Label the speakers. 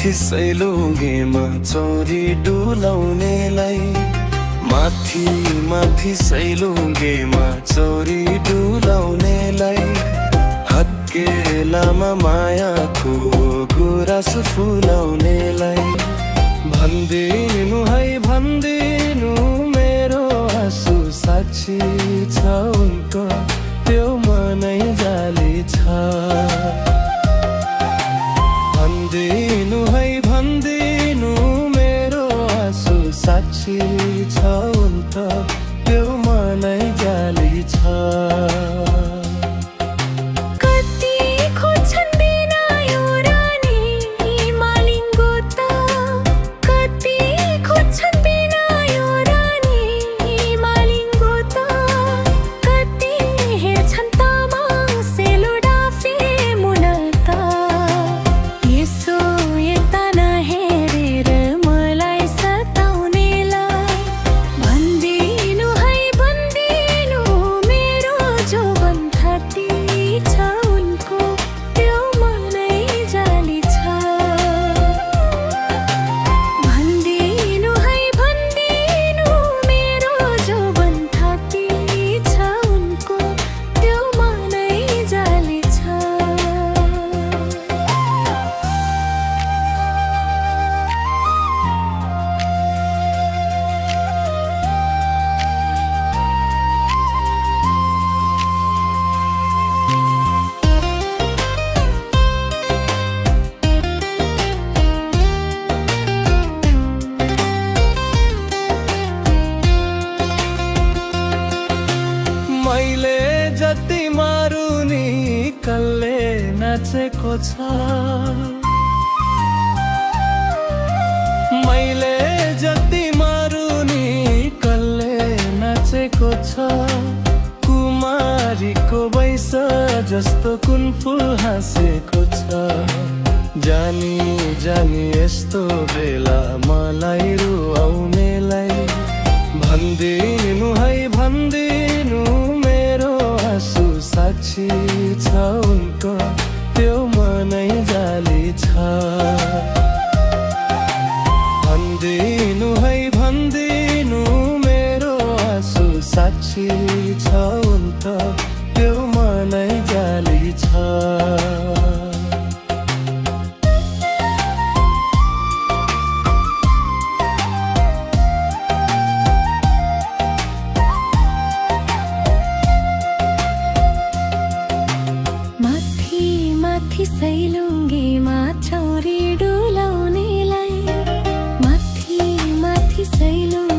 Speaker 1: माथि सैलुङ्गेमा चोरी डुलाउनेलाई माथि माथि सैलुङ्गेमा चोरी डुलाउनेलाई हत्केलामा मायाको गुराँस फुलाउनेलाई भन्दिनु है भन्दिनु मेरो आँसु साक्षी छ उनको त्यो मनै जाली छ भन्दिनु है भन्दिनु मेरो आँसु साक्षी छ उनको त्यो मनै जाली छ मैले जति मारुनी कसले नाचेको छ मैले जति मारुनी कसले नाचेको छ कुमारीको वैश जस्तो कुन फुल हाँसेको छ जानी जानी यस्तो बेला मलाई रुवाउनेलाई भन्दिनु है भन्दिनु मेरो आँसु साक्षी छ उनको त्यो मनै जाली छ भन्दिनु है भन्दिनु मेरो आँसु साक्षी छ उनको त्यो मनै जाली छ
Speaker 2: माथि सैलुङ्गेमा चौरी डुलाउनेलाई माथि माथि सैलुङ्गे